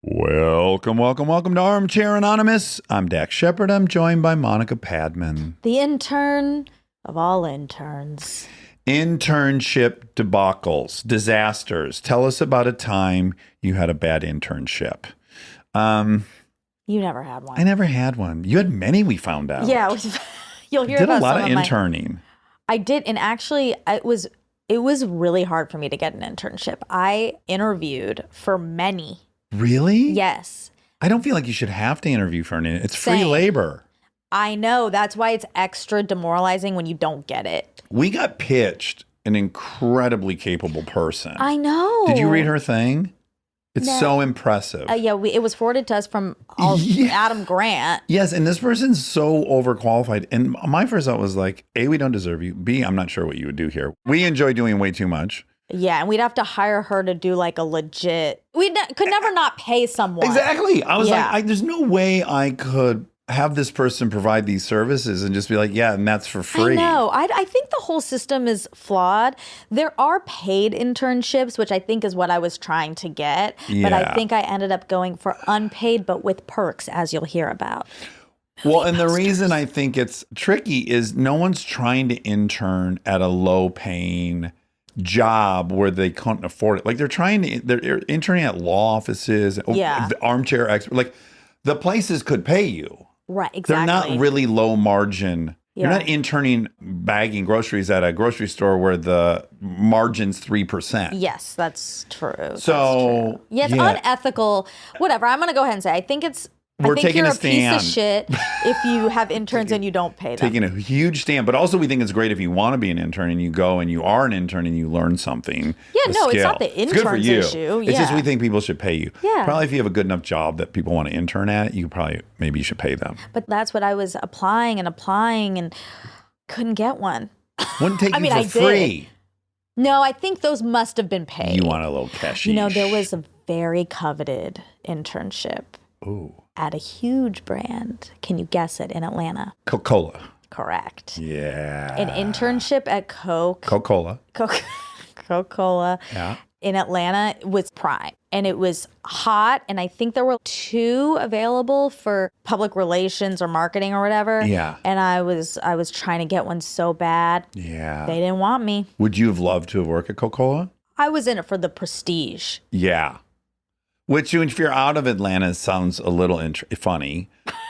Welcome to Armchair Anonymous. I'm Dax Shepard. I'm joined by Monica Padman. The intern of all interns. Internship debacles, disasters. Tell us about a time you had a bad internship. You never had one. I never had one. You had many, we found out. Yeah, you'll hear did about a lot some of of interning. I did, and actually, it was really hard for me to get an internship. I interviewed for many. Really? Yes. I don't feel like you should have to interview for an intern. It's free Same. labor. I know. That's why it's extra demoralizing when you don't get it. We got pitched an incredibly capable person. I know. Did you read her thing? It's No. so impressive. Yeah, it was forwarded to us from Adam Grant. Yes, and this person's so overqualified. And my first thought was like, A, we don't deserve you. B, I'm not sure what you would do here. We enjoy doing way too much. Yeah, and we'd have to hire her to do like a legit. We could never not pay someone. Exactly. I was like, there's no way I could have this person provide these services and just be like, yeah, and that's for free. I know. I think the whole system is flawed. There are paid internships, which I think is what I was trying to get. Yeah. But I think I ended up going for unpaid, but with perks, as you'll hear about. Well, and the reason I think it's tricky is no one's trying to intern at a low paying job where they can't afford it. Like they're interning at law offices, Armchair Expert. Like the places could pay you. Right, exactly. They're not really low margin. Yeah. You're not interning bagging groceries at a grocery store where the margin's 3%. Yes, that's true. So, yeah, it's unethical. Whatever. I'm going to go ahead and say, I think We're think taking you're a stand. Piece of shit if you have interns and you don't pay them. Taking a huge stand. But also we think it's great if you want to be an intern and you go and you are an intern and you learn something. Yeah, no, skill. it's not the It's good for intern's you. issue. It's just we think people should pay you. Yeah. Probably if you have a good enough job that people want to intern at, maybe you should pay them. But that's what I was applying and couldn't get one. Wouldn't take you I for free. did. No, I think those must have been paid. You want a little cash. There was a very coveted internship. Ooh. At a huge brand. Can you guess it? In Atlanta. Coca-Cola. Correct. Yeah. An internship at Coca-Cola. Coca-Cola. Yeah. In Atlanta was prime. And it was hot. And I think there were 2 available for public relations or marketing or whatever. Yeah. And I was trying to get one so bad. Yeah. They didn't want me. Would you have loved to have worked at Coca-Cola? I was in it for the prestige. Yeah. Which, if you're out of Atlanta, sounds a little funny,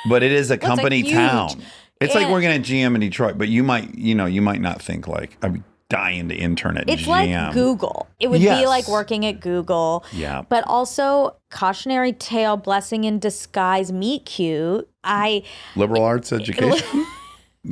but it is a company town. It's like working at GM in Detroit, but you might not think like, I'm dying to intern at GM. It's like Google. It would be like working at Google. Yeah. But also, cautionary tale, blessing in disguise, meet cute. Liberal arts education.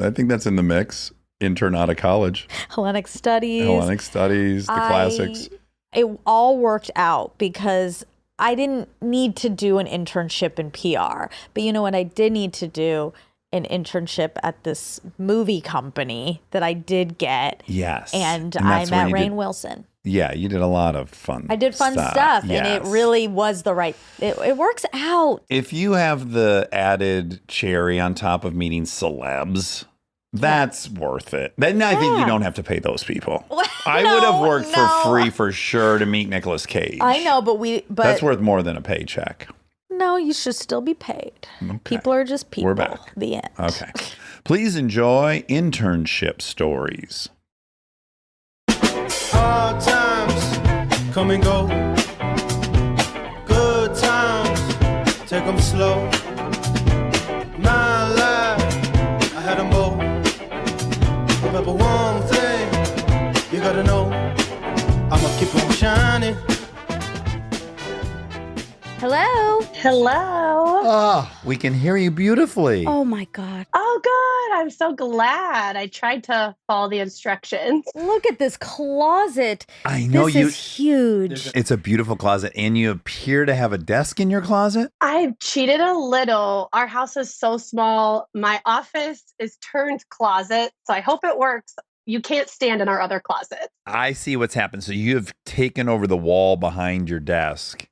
I think that's in the mix. Intern out of college. Hellenic studies, the classics. It all worked out because I didn't need to do an internship in PR. But you know what I did need to do? An internship at this movie company that I did get. Yes. And I met Rainn Wilson. Yeah, you did a lot of fun I did fun stuff. Yes. And it really was it works out. If you have the added cherry on top of meeting celebs, that's worth it. Then I think you don't have to pay those people. I would have worked for free for sure to meet Nicolas Cage. I know, but that's worth more than a paycheck. No, you should still be paid. Okay. People are just people. We're back. The end. Okay. Please enjoy internship stories. Hard times come and go. Good times, take them slow. My life, I had them both. Remember one thing, you gotta know, I'ma keep on shining. Hello. Hello. We can hear you beautifully. Oh my God. Oh, good. I'm so glad. I tried to follow the instructions. Look at this closet. I know this is huge. It's a beautiful closet, and you appear to have a desk in your closet. I've cheated a little. Our house is so small. My office is turned closet, so I hope it works. You can't stand in our other closet. I see what's happened. So you have taken over the wall behind your desk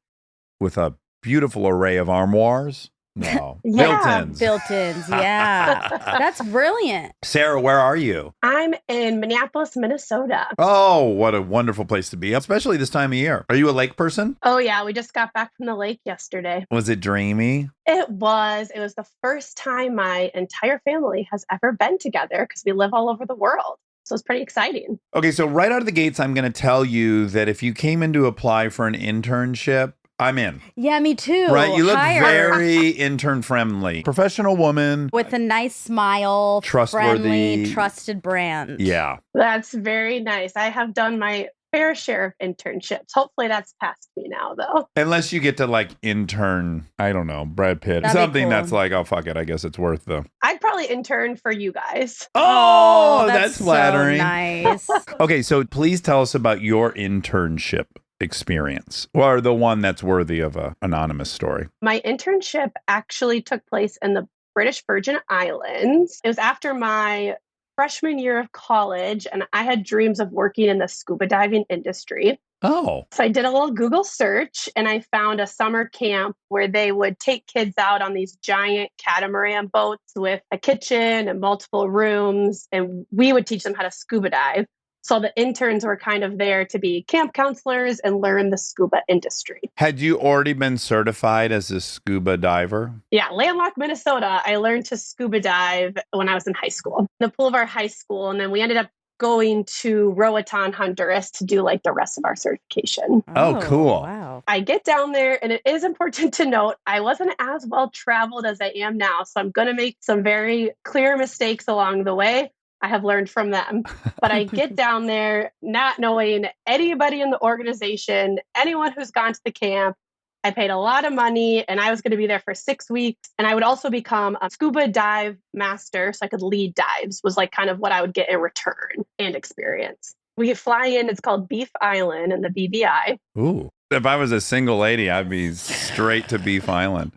with a beautiful array of armoires. No. Yeah. Built-ins. Built-ins, yeah. That's brilliant. Sarah, where are you? I'm in Minneapolis, Minnesota. Oh, what a wonderful place to be, especially this time of year. Are you a lake person? Oh, yeah. We just got back from the lake yesterday. Was it dreamy? It was the first time my entire family has ever been together because we live all over the world. So it's pretty exciting. Okay, so right out of the gates, I'm going to tell you that if you came in to apply for an internship, I'm in. Yeah, me too. Right? You look Hire. very intern friendly. Professional woman. With a nice smile, Trustworthy. friendly, trusted brand. Yeah. That's very nice. I have done my fair share of internships. Hopefully that's past me now, though. Unless you get to like intern, I don't know, Brad Pitt. That'd be Something cool. that's like, oh, fuck it. I guess it's worth the. I'd probably intern for you guys. Oh, that's so flattering. nice. Okay, so please tell us about your internship experience, or the one that's worthy of an anonymous story. My internship actually took place in the British Virgin Islands. It was after my freshman year of college, and I had dreams of working in the scuba diving industry. Oh, So I did a little Google search and I found a summer camp where they would take kids out on these giant catamaran boats with a kitchen and multiple rooms, and we would teach them how to scuba dive. So the interns were kind of there to be camp counselors and learn the scuba industry. had you already been certified as a scuba diver? Yeah, landlocked Minnesota. I learned to scuba dive when I was in high school, the pool of our high school. And then we ended up going to Roatan, Honduras to do like the rest of our certification. Oh, cool. Wow. I get down there, and it is important to note I wasn't as well traveled as I am now. So I'm going to make some very clear mistakes along the way. I have learned from them. But I get down there not knowing anybody in the organization, anyone who's gone to the camp. I paid a lot of money, and I was going to be there for 6 weeks. And I would also become a scuba dive master, so I could lead dives, was like kind of what I would get in return and experience. We fly in, it's called Beef Island in the BVI. Ooh. If I was a single lady, I'd be straight to Beef Island.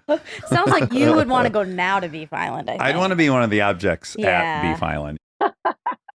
Sounds like you would want to go now to Beef Island, I think. I'd want to be one of the objects at Yeah. Beef Island.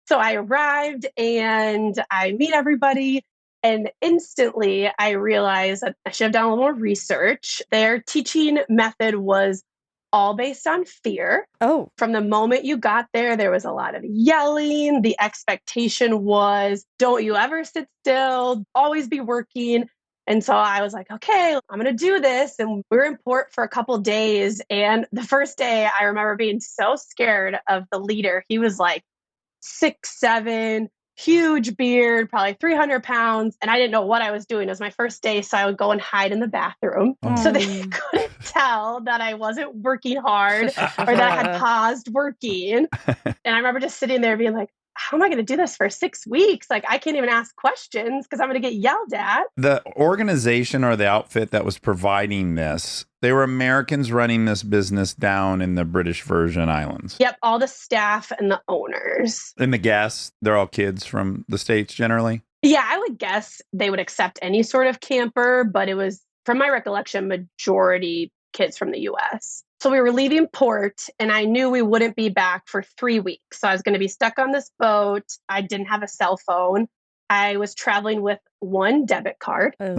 So I arrived and I meet everybody. And instantly I realized that I should have done a little more research. Their teaching method was all based on fear. Oh, From the moment you got there, there was a lot of yelling. The expectation was, don't you ever sit still, always be working. And so I was like, okay, I'm going to do this. And we were in port for a couple days. And the first day, I remember being so scared of the leader. He was like 6'7", huge beard, probably 300 pounds. And I didn't know what I was doing. It was my first day. So I would go and hide in the bathroom. So they couldn't tell that I wasn't working hard or that I had paused working. And I remember just sitting there being like, how am I going to do this for 6 weeks? Like, I can't even ask questions because I'm going to get yelled at. The organization or the outfit that was providing this, they were Americans running this business down in the British Virgin Islands. Yep, all the staff and the owners. And the guests, they're all kids from the States generally. Yeah, I would guess they would accept any sort of camper, but it was, from my recollection, majority kids from the US. So we were leaving port and I knew we wouldn't be back for 3 weeks. So I was going to be stuck on this boat. I didn't have a cell phone. I was traveling with one debit card. oh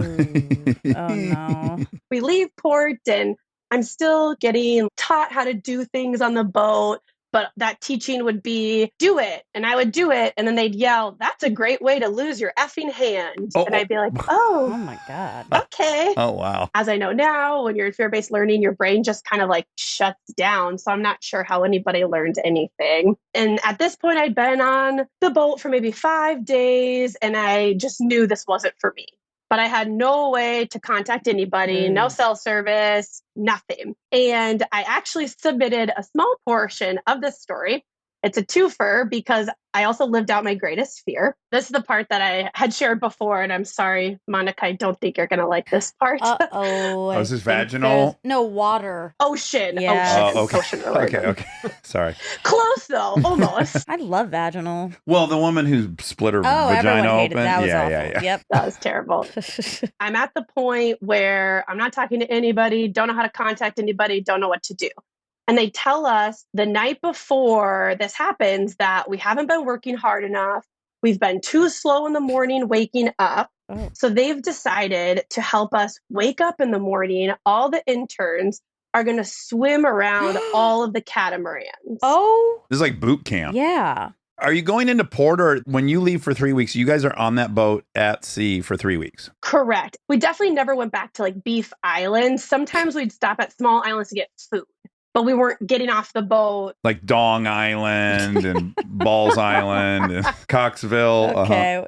no. We leave port and I'm still getting taught how to do things on the boat. But that teaching would be, do it. And I would do it. And then they'd yell, that's a great way to lose your effing hand. And I'd be like, Oh oh, my God. okay. Oh, wow. As I know now, when you're in fear-based learning, your brain just kind of like shuts down. So I'm not sure how anybody learned anything. And at this point, I'd been on the boat for maybe 5 days, and I just knew this wasn't for me. But I had no way to contact anybody, no cell service, nothing. And I actually submitted a small portion of this story. It's a twofer because I also lived out my greatest fear. This is the part that I had shared before, and I'm sorry, Monica, I don't think you're going to like this part. Uh-oh. Oh, is this I think vaginal? there's- No, water. Ocean. Yeah. Ocean. Oh, okay. Ocean related. Okay. Sorry. Close though, almost. I love vaginal. Well, the woman who split her Oh, vagina everyone hated open. that. Was yeah, awful. yeah, yeah. Yep. That was terrible. I'm at the point where I'm not talking to anybody, don't know how to contact anybody, don't know what to do. And they tell us the night before this happens that we haven't been working hard enough. We've been too slow in the morning waking up. Oh. So they've decided to help us wake up in the morning, all the interns, are going to swim around all of the catamarans. Oh, This is like boot camp. Yeah. Are you going into port, or when you leave for 3 weeks, you guys are on that boat at sea for 3 weeks? Correct. We definitely never went back to like Beef Island. Sometimes we'd stop at small islands to get food, but we weren't getting off the boat. Like Dong Island and Balls Island and Coxville. Okay.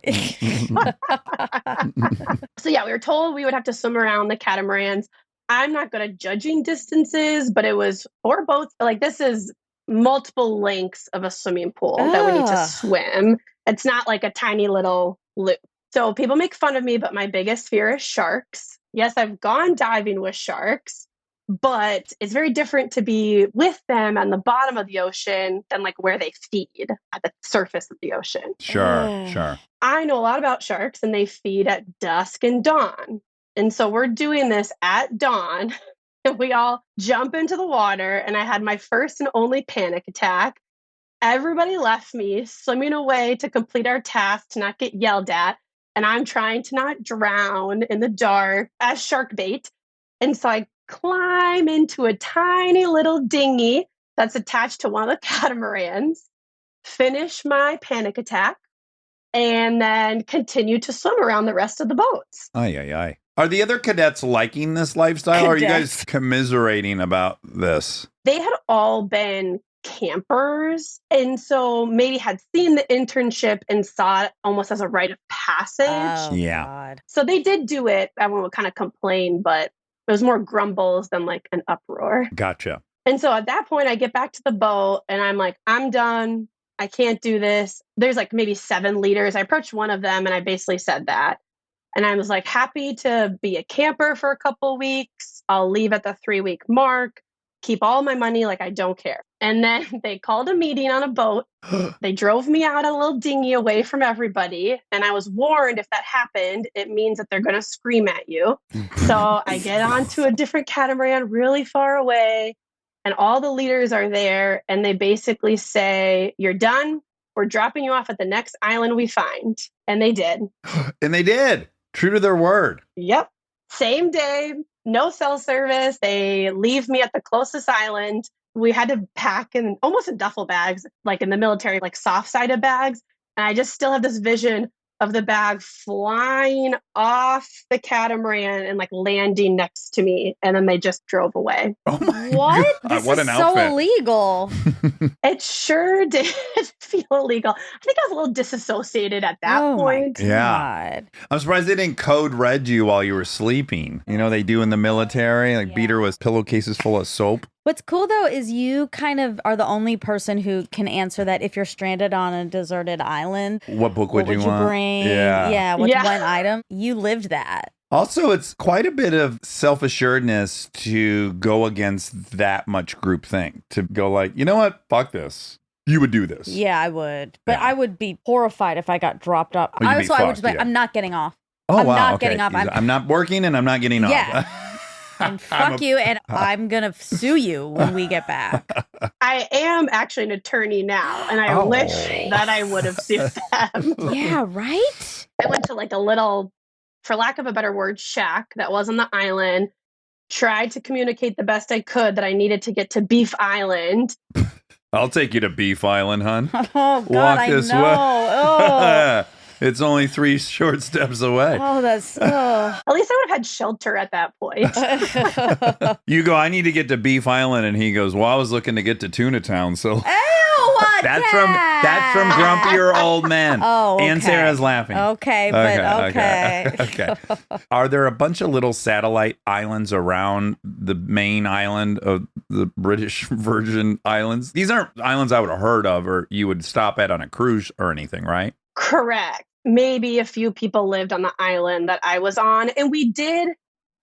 So yeah, we were told we would have to swim around the catamarans. I'm not good at judging distances, but it was 4 boats. Like this is multiple lengths of a swimming pool that we need to Ugh. swim. It's not like a tiny little loop. So people make fun of me, but my biggest fear is sharks. Yes, I've gone diving with sharks, but it's very different to be with them on the bottom of the ocean than like where they feed at the surface of the ocean. Sure, sure. I know a lot about sharks, and they feed at dusk and dawn. And so we're doing this at dawn. And we all jump into the water, and I had my first and only panic attack. Everybody left me swimming away to complete our task to not get yelled at. And I'm trying to not drown in the dark as shark bait. And so I climb into a tiny little dinghy that's attached to one of the catamarans, finish my panic attack, and then continue to swim around the rest of the boats. Ay, ay, ay. Are the other cadets liking this lifestyle, or are you guys commiserating about this? They had all been campers, and so maybe had seen the internship and saw it almost as a rite of passage. Oh, Yeah. God. So they did do it. Everyone would kind of complain, but it was more grumbles than like an uproar. Gotcha. And so at that point, I get back to the boat and I'm like, I'm done. I can't do this. There's like maybe 7 leaders. I approached one of them and I basically said that. And I was like, happy to be a camper for a couple weeks. I'll leave at the 3-week mark, keep all my money, like I don't care. And then they called a meeting on a boat. They drove me out a little dinghy away from everybody. And I was warned if that happened, it means that they're going to scream at you. So I get onto a different catamaran really far away. And all the leaders are there. And they basically say, you're done. We're dropping you off at the next island we find. And they did. And they did. True to their word. Yep. Same day, no cell service. They leave me at the closest island. We had to pack in almost in duffel bags, like in the military, like soft-sided bags. And I just still have this vision of the bag flying off the catamaran and like landing next to me. And then they just drove away. Oh my What? God. This What is an so outfit. illegal. It sure did feel illegal. I think I was a little disassociated at that Oh, my point. Yeah. God. I'm surprised they didn't code red you while you were sleeping. You know, they do in the military, like beat her with pillowcases full of soap. What's cool though is you kind of are the only person who can answer that if you're stranded on a deserted island. What book What would you want? bring? Yeah. What's Yeah. one item? You lived that. Also, it's quite a bit of self-assuredness to go against that much groupthink. To go like, you know what? Fuck this. You would do this. Yeah, I would. But Yeah. I would be horrified if I got dropped off. Oh, you'd be So I would fucked, just be like, yeah. I'm not getting off. Oh, I'm wow. not okay. getting off. I'm not working and I'm not getting Yeah. off. And fuck you, and I'm gonna sue you when we get back. I am actually an attorney now, and I Oh. wish that I would have sued them. Yeah, right? I went to like a little, for lack of a better word, shack that was on the island, tried to communicate the best I could that I needed to get to Beef Island. I'll take you to Beef Island, hun. Oh, God, Walk I this know. way. It's only 3 short steps away. Oh, that's... Oh. At least I would have had shelter at that point. You go, I need to get to Beef Island. And he goes, well, I was looking to get to Tuna Town. So Ew, that's from Grumpier Old Man. Oh, And okay. Sarah's laughing. Okay, but okay. Okay. Are there a bunch of little satellite islands around the main island of the British Virgin Islands? These aren't islands I would have heard of or you would stop at on a cruise or anything, right? Correct. Maybe a few people lived on the island that I was on, and we did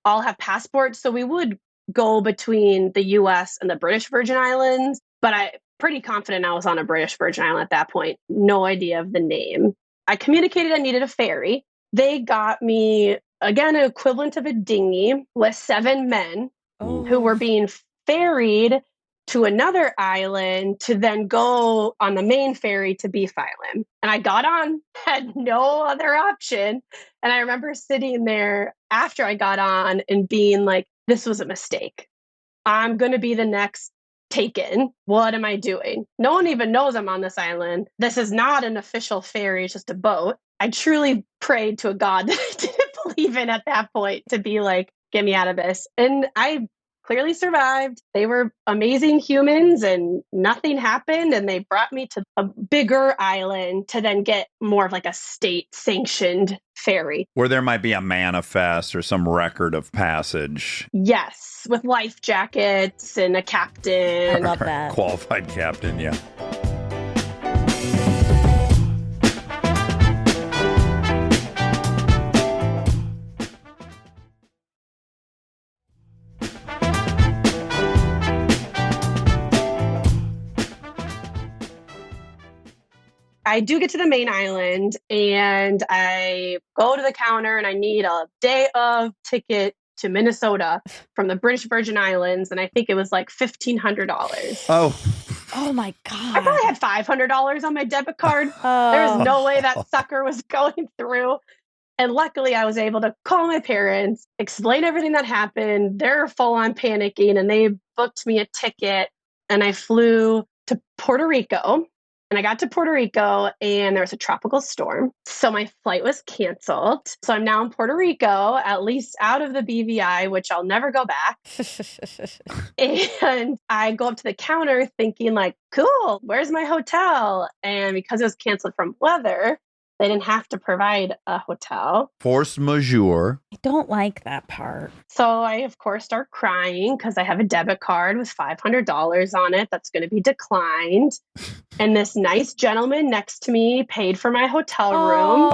all have passports, so we would go between the US and the British Virgin Islands, but I'm pretty confident I was on a British Virgin Island at that point. No idea of the name. I communicated I needed a ferry. They got me, again, an equivalent of a dinghy with 7 men who were being ferried to another island to then go on the main ferry to Beef Island. And I got on, had no other option. And I remember sitting there after I got on and being like, this was a mistake. I'm going to be the next taken. What am I doing? No one even knows I'm on this island. This is not an official ferry, it's just a boat. I truly prayed to a God that I didn't believe in at that point to be like, get me out of this. And I clearly survived. They were amazing humans and nothing happened. And they brought me to a bigger island to then get more of like a state sanctioned ferry. Where there might be a manifest or some record of passage. Yes, with life jackets and a captain. I love that. Qualified captain, yeah. I do get to the main island and I go to the counter and I need a day of ticket to Minnesota from the British Virgin Islands. And I think it was like $1,500. Oh my God. I probably had $500 on my debit card. There was no way that sucker was going through. And luckily I was able to call my parents, explain everything that happened. They're full on panicking and they booked me a ticket and I flew to Puerto Rico. And I got to Puerto Rico and there was a tropical storm. So my flight was canceled. So I'm now in Puerto Rico, at least out of the BVI, which I'll never go back. And I go up to the counter thinking like, cool, where's my hotel? And because it was canceled from weather, they didn't have to provide a hotel. Force majeure. I don't like that part. So I, of course, start crying because I have a debit card with $500 on it that's going to be declined. And this nice gentleman next to me paid for my hotel room.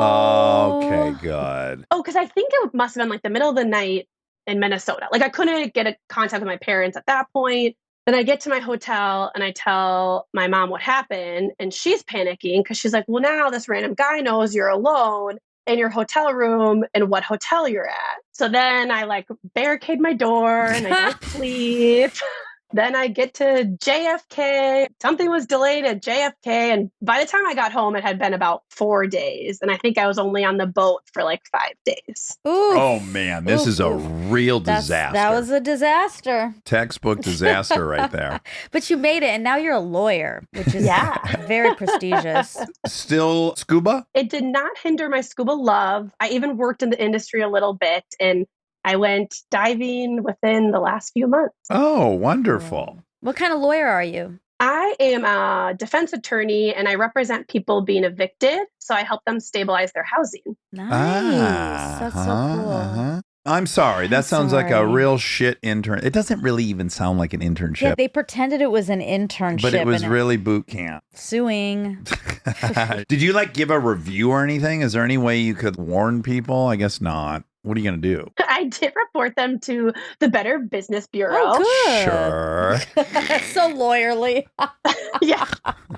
Okay, good. Oh, because I think it must have been like the middle of the night in Minnesota. Like I couldn't get a contact with my parents at that point. Then I get to my hotel and I tell my mom what happened and she's panicking because she's like, well, now this random guy knows you're alone in your hotel room and what hotel you're at. So then I like barricade my door and I don't sleep. Then I get to JFK. Something was delayed at JFK. And by the time I got home, it had been about 4 days. And I think I was only on the boat for like 5 days. Oof. Oh, man. This is a real disaster. That was a disaster. Textbook disaster right there. But you made it, and now you're a lawyer, which is very prestigious. Still scuba? It did not hinder my scuba love. I even worked in the industry a little bit, and I went diving within the last few months. Oh, wonderful. What kind of lawyer are you? I am a defense attorney and I represent people being evicted. So I help them stabilize their housing. Nice. That's so cool. I'm sorry. That sounds like a real shit intern. It doesn't really even sound like an internship. Yeah, they pretended it was an internship. But it was really boot camp. Suing. Did you like give a review or anything? Is there any way you could warn people? I guess not. What are you going to do? I did report them to the Better Business Bureau. Oh, good. Sure. So lawyerly. Yeah.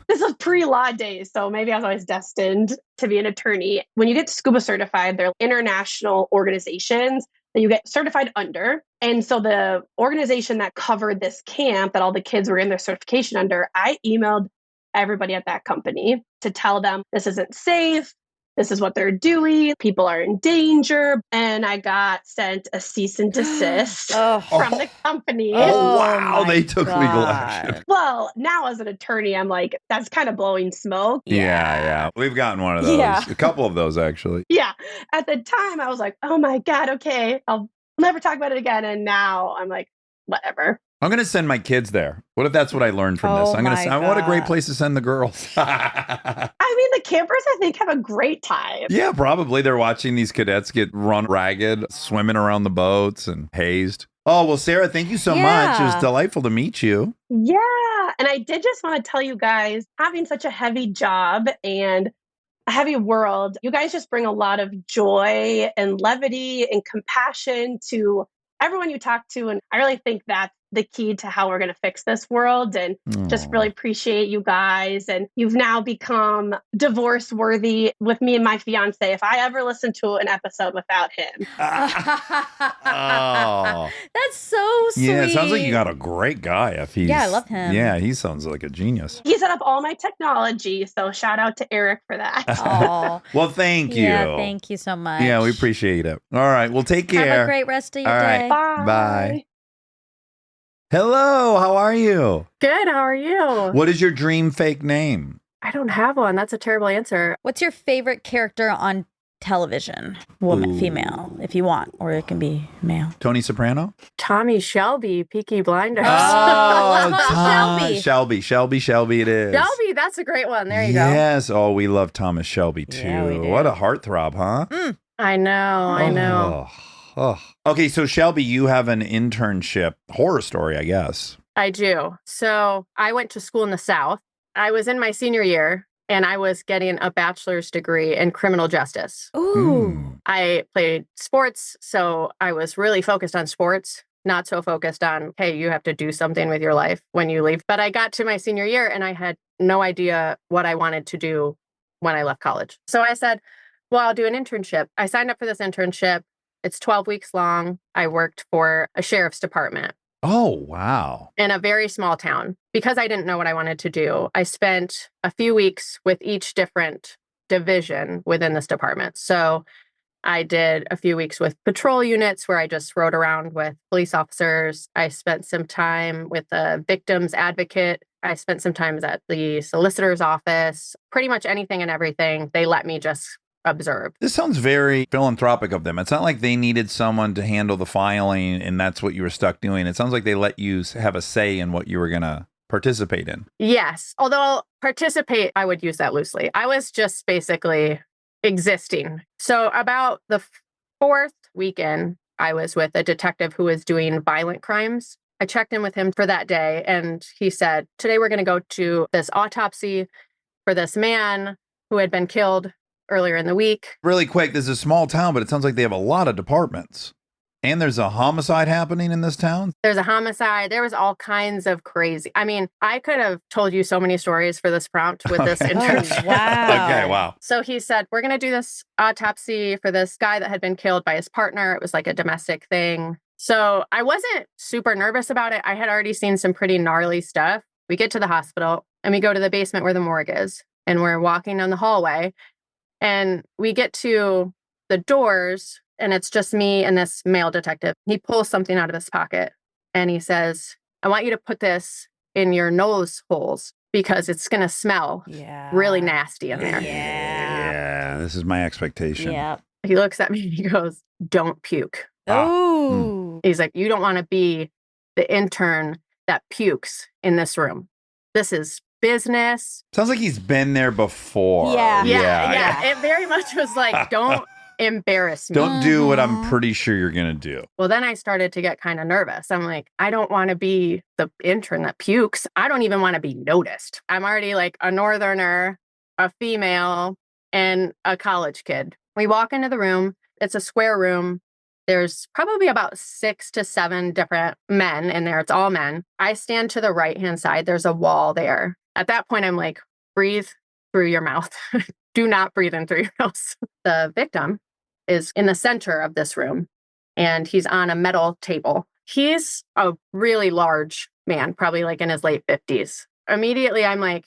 This was pre-law days, so maybe I was always destined to be an attorney. When you get scuba certified, they're international organizations that you get certified under. And so the organization that covered this camp that all the kids were in their certification under, I emailed everybody at that company to tell them this isn't safe. This is what they're doing. People are in danger. And I got sent a cease and desist from the company. Oh, wow. They took legal action. Well, now as an attorney, I'm like, that's kind of blowing smoke. Yeah. We've gotten one of those. Yeah. A couple of those, actually. Yeah. At the time, I was like, oh my God, okay, I'll never talk about it again. And now I'm like, whatever. I'm going to send my kids there. What if that's what I learned from this? I'm going to say, what a great place to send the girls. I mean, the campers, I think, have a great time. Yeah, probably. They're watching these cadets get run ragged, swimming around the boats and hazed. Oh, well, Sarah, thank you so much. It was delightful to meet you. Yeah. And I did just want to tell you guys, having such a heavy job and a heavy world, you guys just bring a lot of joy and levity and compassion to everyone you talk to. And I really think that's the key to how we're going to fix this world, and just really appreciate you guys. And you've now become divorce worthy with me and my fiance. If I ever listen to an episode without him. Oh, that's so sweet. Yeah, it sounds like you got a great guy. If he's, I love him. Yeah, he sounds like a genius. He set up all my technology. So shout out to Eric for that. Oh, well, thank you. Yeah, thank you so much. Yeah, we appreciate it. All right. Well, take care. Have a great rest of your day. Bye. Hello, how are you? Good. How are you? What is your dream fake name? I don't have one. That's a terrible answer. What's your favorite character on television? Woman, female, if you want, or it can be male. Tony Soprano? Tommy Shelby, Peaky Blinders. Shelby. Shelby it is. Shelby, that's a great one. There you go. Yes. Oh, we love Thomas Shelby too. Yeah, we do. What a heartthrob, huh? I know. Oh. Okay, so Shelby, you have an internship horror story, I guess. I do. So I went to school in the South. I was in my senior year and I was getting a bachelor's degree in criminal justice. Ooh. I played sports, so I was really focused on sports, not so focused on, hey, you have to do something with your life when you leave. But I got to my senior year and I had no idea what I wanted to do when I left college. So I said, well, I'll do an internship. I signed up for this internship. It's 12 weeks long. I worked for a sheriff's department. Oh, wow. In a very small town. Because I didn't know what I wanted to do, I spent a few weeks with each different division within this department. So I did a few weeks with patrol units where I just rode around with police officers. I spent some time with the victim's advocate. I spent some time at the solicitor's office. Pretty much anything and everything. They let me just observe. This sounds very philanthropic of them. It's not like they needed someone to handle the filing and that's what you were stuck doing. It sounds like they let you have a say in what you were going to participate in. Yes. Although participate, I would use that loosely. I was just basically existing. So about the fourth weekend, I was with a detective who was doing violent crimes. I checked in with him for that day and he said, today we're going to go to this autopsy for this man who had been killed earlier in the week. Really quick, this is a small town, but it sounds like they have a lot of departments. And there's a homicide happening in this town? There's a homicide. There was all kinds of crazy. I mean, I could have told you so many stories for this prompt with this internship. Oh, wow. Okay, wow. So he said, we're going to do this autopsy for this guy that had been killed by his partner. It was like a domestic thing. So I wasn't super nervous about it. I had already seen some pretty gnarly stuff. We get to the hospital and we go to the basement where the morgue is. And we're walking down the hallway. And we get to the doors and it's just me and this male detective. He pulls something out of his pocket and he says, I want you to put this in your nose holes because it's going to smell really nasty in there. Yeah, this is my expectation. Yeah. He looks at me and he goes, don't puke. Oh. He's like, you don't want to be the intern that pukes in this room. This is business. Sounds like he's been there before. Yeah. It very much was like, don't embarrass me. Don't do what I'm pretty sure you're going to do. Well, then I started to get kind of nervous. I'm like, I don't want to be the intern that pukes. I don't even want to be noticed. I'm already like a northerner, a female, and a college kid. We walk into the room. It's a square room. There's probably about 6 to 7 different men in there. It's all men. I stand to the right-hand side. There's a wall there. At that point, I'm like, breathe through your mouth. Do not breathe in through your nose. The victim is in the center of this room, and he's on a metal table. He's a really large man, probably like in his late 50s. Immediately, I'm like,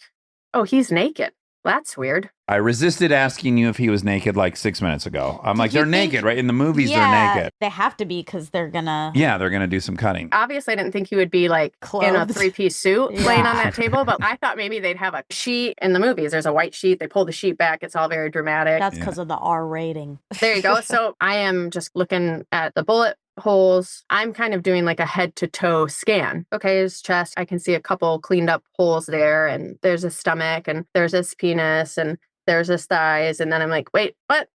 oh, he's naked. That's weird. I resisted asking you if he was naked like 6 minutes ago. I'm like, they're naked, right? In the movies, they're naked. They have to be because they're gonna. Yeah, they're going to do some cutting. Obviously, I didn't think he would be like in a Clothed. 3-piece suit laying on that table, but I thought maybe they'd have a sheet in the movies. There's a white sheet. They pull the sheet back. It's all very dramatic. That's because of the R rating. There you go. So I am just looking at the bullet holes. I'm kind of doing like a head to toe scan. Okay, his chest. I can see a couple cleaned up holes there, and there's his stomach, and there's his penis, and there's his thighs. And then I'm like, wait, what?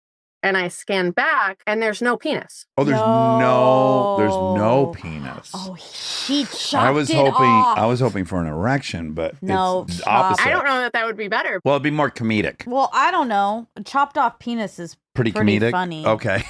And I scan back and there's no penis. Oh, there's no penis. Oh, he chopped I was it hoping off. I was hoping for an erection, but No, it's chop. opposite. I don't know that would be better. Well, it'd be more comedic. Well, I don't know. Chopped off penis is Pretty comedic. funny. Okay.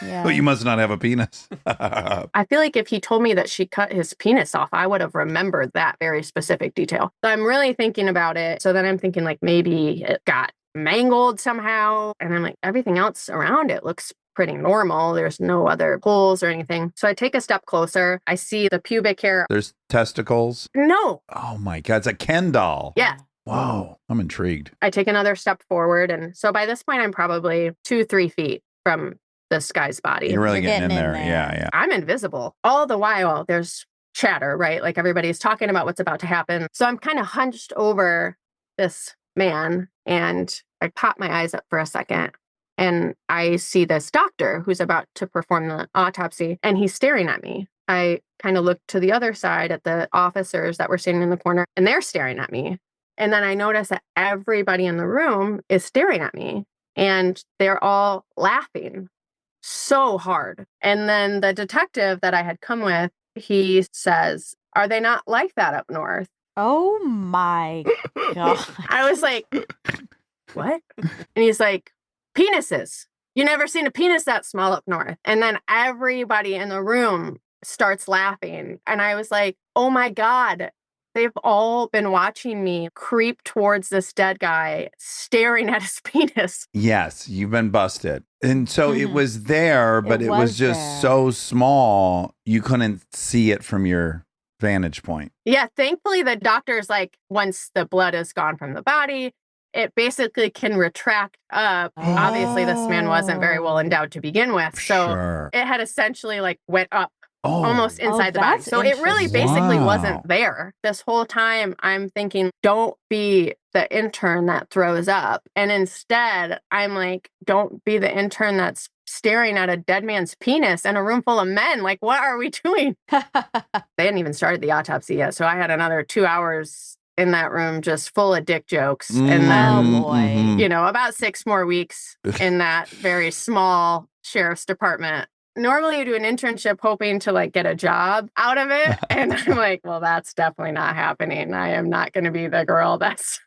Yeah. Well, you must not have a penis. I feel like if he told me that she cut his penis off, I would have remembered that very specific detail. So I'm really thinking about it. So then I'm thinking like maybe it got mangled somehow. And I'm like, everything else around it looks pretty normal. There's no other holes or anything. So I take a step closer. I see the pubic hair. There's testicles. No. Oh my God, it's a Ken doll. Yeah. Wow. I'm intrigued. I take another step forward. And so by this point, I'm probably 2-3 feet from this guy's body. You're really You're getting in getting in there. there. Yeah. I'm invisible. All the while, there's chatter, right? Like everybody's talking about what's about to happen. So I'm kind of hunched over this man and I pop my eyes up for a second and I see this doctor who's about to perform the autopsy and he's staring at me. I kind of look to the other side at the officers that were standing in the corner and they're staring at me. And then I notice that everybody in the room is staring at me and they're all laughing so hard. And then the detective that I had come with, he says, "Are they not like that up north?" Oh my God. I was like, "What?" And he's like, "Penises. You never seen a penis that small up north." And then everybody in the room starts laughing. And I was like, "Oh my God. They've all been watching me creep towards this dead guy, staring at his penis." Yes, you've been busted. And so it was there, but it was just there. so small, you couldn't see it from your vantage point. Yeah, thankfully, the doctor's like, once the blood is gone from the body, it basically can retract up. Obviously, this man wasn't very well endowed to begin with. So Sure. it had essentially like went up Oh, almost inside the body. that's So it really interesting. basically Wow. wasn't there. This whole time I'm thinking, don't be the intern that throws up. And instead, I'm like, don't be the intern that's staring at a dead man's penis in a room full of men. Like, what are we doing? They hadn't even started the autopsy yet. So I had another 2 hours in that room just full of dick jokes. And then, Oh, boy. you know, about 6 more weeks in that very small sheriff's department. Normally you do an internship hoping to like get a job out of it. And I'm like, well, that's definitely not happening. I am not going to be the girl that's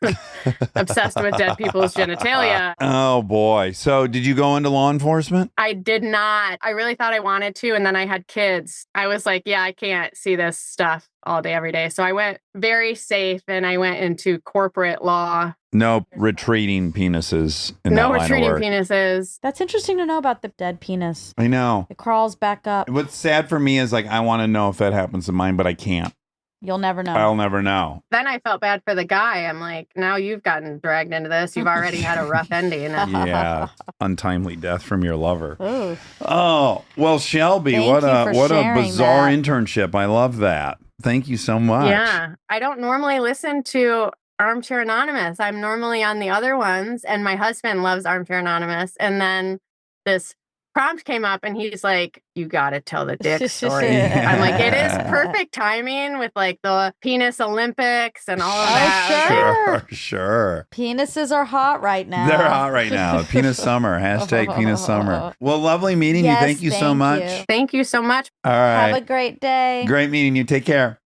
obsessed with dead people's genitalia. Oh boy. So did you go into law enforcement? I did not. I really thought I wanted to. And then I had kids. I was like, yeah, I can't see this stuff all day, every day. So I went very safe and I went into corporate law. No retreating penises in that No line of retreating work. penises. That's interesting to know about the dead penis. I know. It crawls back up. What's sad for me is like I want to know if that happens to mine, but I can't. You'll never know. I'll never know. Then I felt bad for the guy. I'm like, now you've gotten dragged into this. You've already had a rough ending. Yeah. Untimely death from your lover. Ooh. Oh, well, Shelby, Thank what you a for sharing bizarre that. internship. I love that. Thank you so much. Yeah. I don't normally listen to Armchair Anonymous. I'm normally on the other ones, and my husband loves Armchair Anonymous. And then this prompt came up, and he's like, "You got to tell the dick story." I'm like, it is perfect timing with like the penis Olympics and all of that. Sure. Penises are hot right now. They're hot right now. Penis summer. Hashtag penis summer. Well, lovely meeting you. Yes, Thank you so thank much. you. Thank you so much. All right. Have a great day. Great meeting you. Take care.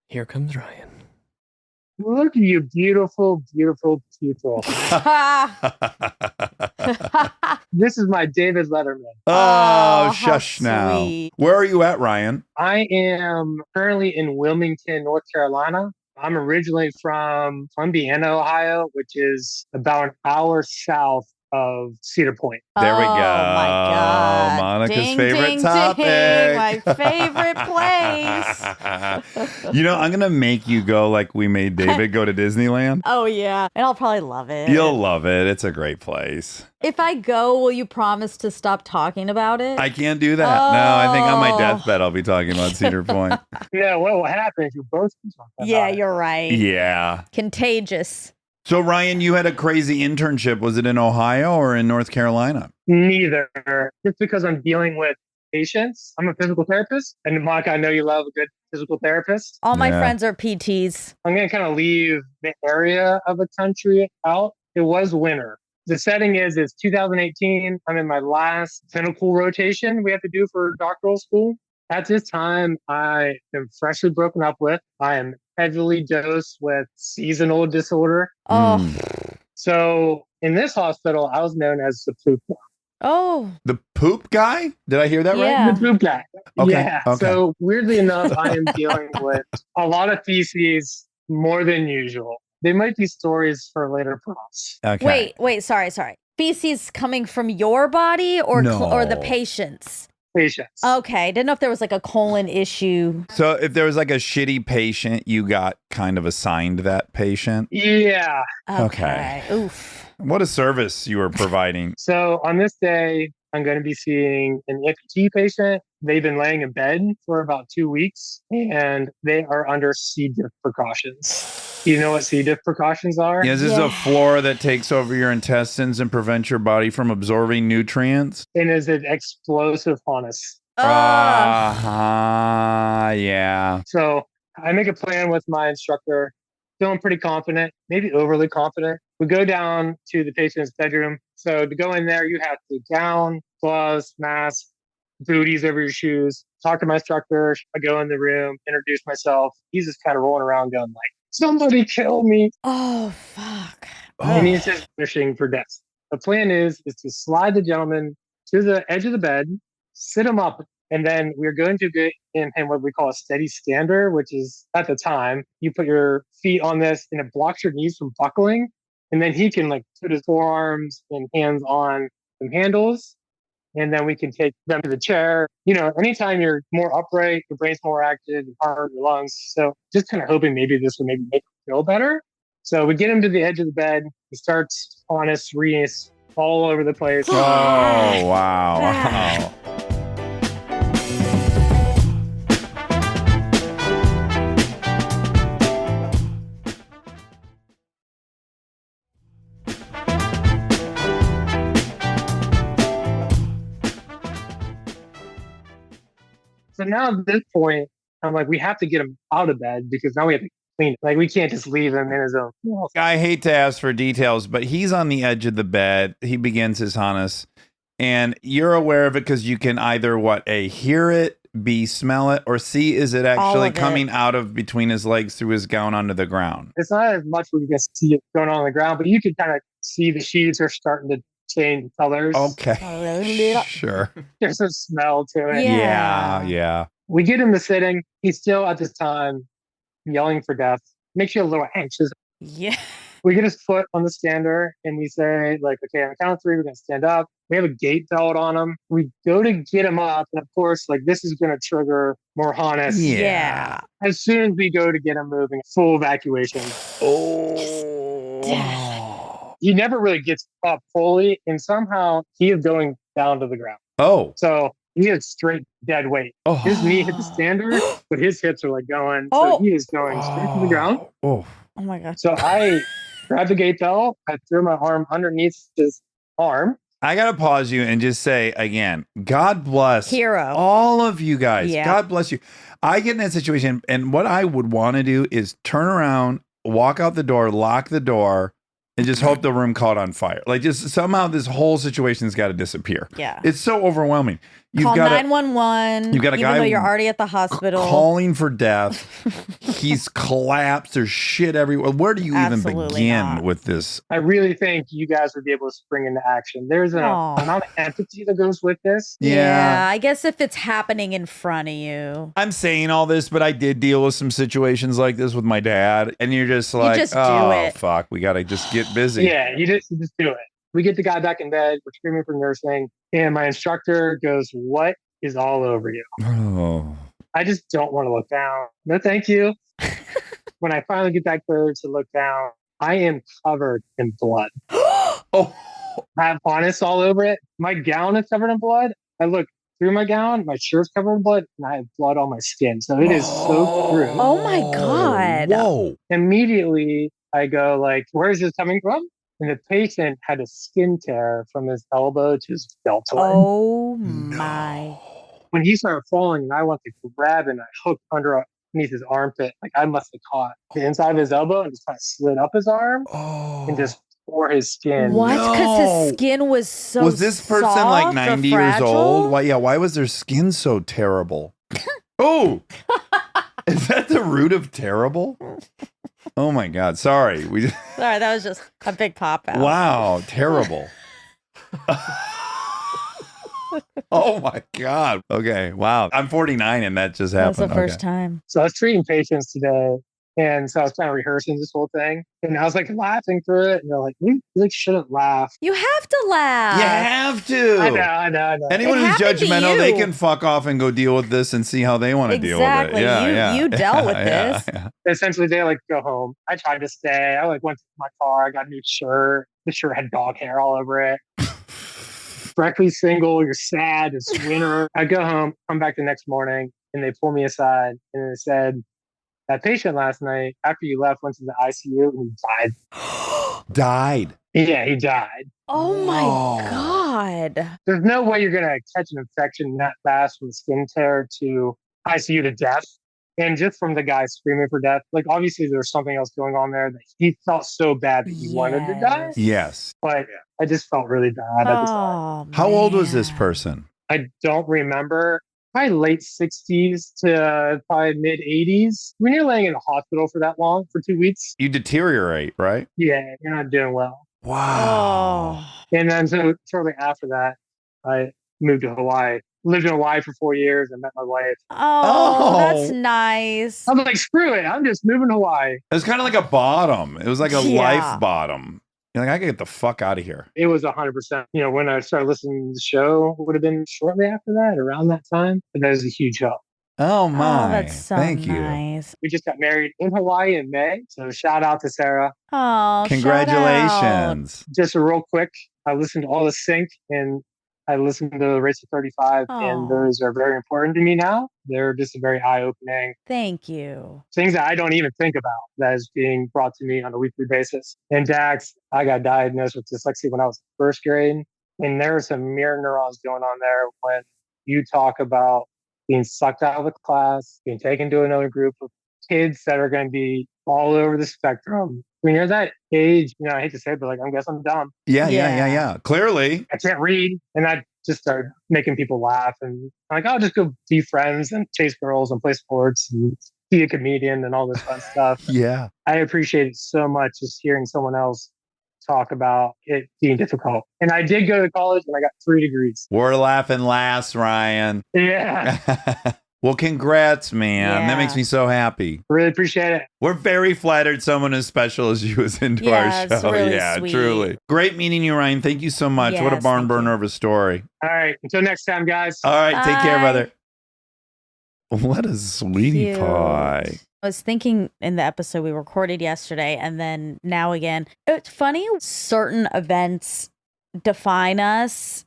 Here comes Ryan. Look at you, beautiful, beautiful people. This is my David Letterman. Oh, how shush now. sweet. Where are you at, Ryan? I am currently in Wilmington, North Carolina. I'm originally from Columbiana, Ohio, which is about an hour south of Cedar Point. There we Oh, go. my God. Monica's Ding, favorite ding, topic. ding. My favorite place. You know, I'm going to make you go like we made David go to Disneyland. Oh, yeah. And I'll probably love it. You'll love it. It's a great place. If I go, will you promise to stop talking about it? I can't do that. No, I think on my Oh. deathbed I'll be talking about Cedar Point. Yeah, what will happen if you both can talk about Yeah, it? you're right. Yeah. Contagious. So, Ryan, you had a crazy internship. Was it in Ohio or in North Carolina? Neither. Just because I'm dealing with patients. I'm a physical therapist. And Monica, I know you love a good physical therapist. All my Yeah. friends are PTs. I'm going to kind of leave the area of the country out. It was winter. The setting is 2018. I'm in my last clinical rotation we have to do for doctoral school. At this time, I am freshly broken up with. I am heavily dosed with seasonal disorder. Oh, So in this hospital, I was known as the poop guy. oh, The poop guy? Did I hear that Yeah. right? The poop guy. Okay, Yeah. okay. So weirdly enough, I am dealing with a lot of feces more than usual. They might be stories for later prompts. Okay. wait, sorry. Feces coming from your body or or the No. patient's? Patients. Okay, didn't know if there was like a colon issue. So, if there was like a shitty patient, you got kind of assigned that patient. Yeah. Okay. Oof. What a service you were providing. So on this day, I'm going to be seeing an amputee patient They've been laying in bed for about 2 weeks and they are under C. diff precautions. You know what C. diff precautions are? Yeah, is this a flora that takes over your intestines and prevents your body from absorbing nutrients? And is it explosive honest? Yeah. So I make a plan with my instructor, feeling pretty confident, maybe overly confident. We go down to the patient's bedroom. So to go in there, you have to gown, gloves, mask, booties over your shoes. Talk to my instructor. I go in the room, introduce myself. He's just kind of rolling around going like, somebody kill me. Oh, fuck. And he's just wishing for death. The plan is to slide the gentleman to the edge of the bed, sit him up, and then we're going to get him what we call a steady stander, which is at the time you put your feet on this and it blocks your knees from buckling. And then he can like put his forearms and hands on some handles. And then we can take them to the chair. You know, anytime you're more upright, your brain's more active, your heart, your lungs. So just kind of hoping maybe this will maybe make him feel better. So we get him to the edge of the bed. He starts honest, reading all over the place. Oh, wow. So now at this point, I'm like, we have to get him out of bed because now we have to clean it. Like, we can't just leave him in his own. I hate to ask for details, but he's on the edge of the bed. He begins his harness, and you're aware of it because you can either hear it, B, smell it, or C, is it actually coming out of between his legs through his gown onto the ground? It's not as much we can see it going on the ground, but you can kind of see the sheets are starting to change colors. Okay. Sure. There's a smell to it. Yeah. We get him to sitting. He's still at this time yelling for death. Makes you a little anxious. Yeah. We get his foot on the stander and we say, like, okay, on the count of 3, we're going to stand up. We have a gate belt on him. We go to get him up. And of course, like, this is going to trigger more harness. Yeah. As soon as we go to get him moving, full evacuation. He never really gets up fully. And somehow he is going down to the ground. Oh. So he is straight dead weight. Oh. His knee hit the stander, but his hips are like going. So he is going straight to the ground. Oh my God. So I grabbed the gate belt. I threw my arm underneath his arm. I got to pause you and just say again, God bless Hero. all of you guys. Yeah. God bless you. I get in that situation, and what I would want to do is turn around, walk out the door, lock the door, and just hope the room caught on fire. Like, just somehow this whole situation's got to disappear. Yeah. It's so overwhelming. Call 911. You've got a even guy though you're already at the hospital. calling for death. He's collapsed. There's shit everywhere. Where do you even begin with this? I really think you guys would be able to spring into action. There's an amount of empathy that goes with this. Yeah. I guess if it's happening in front of you. I'm saying all this, but I did deal with some situations like this with my dad. And you're just like, fuck, we got to just get busy. Yeah, you just do it. We get the guy back in bed. We're screaming for nursing. And my instructor goes, what is all over you? Oh. I just don't want to look down. No, thank you. When I finally get that courage to look down, I am covered in blood. Oh. I have honest all over it. My gown is covered in blood. I look through my gown. My shirt's covered in blood. And I have blood on my skin. So it is so through. Oh, my God. Whoa. Immediately, I go like, where is this coming from? And the patient had a skin tear from his elbow to his deltoid. Oh, my. When he started falling, and I went to grab and I hooked underneath his armpit. Like, I must have caught the inside of his elbow and just kind of slid up his arm and just tore his skin. What? Because his skin was so Was this person like 90 years old? Why was their skin so terrible? Oh, is that the root of terrible? Oh my God. Sorry. Sorry, that was just a big pop out. Wow. Terrible. Oh my God. Okay. Wow. I'm 49 and that just happened. That's the first time. So I was treating patients today. And so I was kind of rehearsing this whole thing. And I was like laughing through it. And they're like, you like shouldn't laugh. You have to laugh. You have to. I know. Anyone who's judgmental, they can fuck off and go deal with this and see how they want to deal with it. Yeah, you dealt with this. Yeah. Essentially, they like go home. I tried to stay. I like went to my car. I got a new shirt. The shirt had dog hair all over it. freshly single, you're sad, it's winter. I go home, come back the next morning, and they pull me aside and they said, that patient last night, after you left, went to the ICU and he died. Died. Yeah, he died. Oh my God. There's no way you're going to catch an infection that fast from skin tear to ICU to death. And just from the guy screaming for death, like obviously there's something else going on there that he felt so bad that he wanted to die. Yes. But I just felt really bad at the time. How old was this person? I don't remember. Probably late 60s to probably mid 80s. When you're laying in a hospital for that long, for 2 weeks. You deteriorate, right? Yeah, you're not doing well. Wow. And then so shortly after that, I moved to Hawaii. Lived in Hawaii for 4 years and met my wife. Oh, that's nice. I'm like, screw it. I'm just moving to Hawaii. It was kind of like a bottom. It was like a life bottom. You're like, I gotta get the fuck out of here. It was 100%. You know, when I started listening to the show, would have been shortly after that, around that time. But that was a huge help. Oh my. That's so Thank nice. We just got married in Hawaii in May. So shout out to Sarah. Oh, Congratulations. Just a real quick, I listened to all the sync and I listened to the Race to 35 and those are very important to me now. They're just very eye-opening. Thank you. Things that I don't even think about that is being brought to me on a weekly basis. And Dax, I got diagnosed with dyslexia when I was in first grade. And there are some mirror neurons going on there when you talk about being sucked out of a class, being taken to another group of kids that are going to be all over the spectrum. When you're that age, you know, I hate to say it, but like, I guess I'm dumb. Yeah. Clearly. I can't read. And I just started making people laugh. And I'm like, I'll just go be friends and chase girls and play sports and be a comedian and all this fun stuff. Yeah. I appreciate it so much just hearing someone else talk about it being difficult. And I did go to college and I got 3 degrees. We're laughing last, Ryan. Yeah. Well, congrats, man. Yeah. That makes me so happy. Really appreciate it. We're very flattered someone as special as you is into our show. it's really Yeah, sweet. truly. Great meeting you, Ryan. Thank you so much. What a Yes, barn thank burner you. of a story. All right. Until next time, guys. All right. Take care, Bye. brother. What a sweetie Cute. pie. I was thinking in the episode we recorded yesterday and then now again, it's funny, certain events define us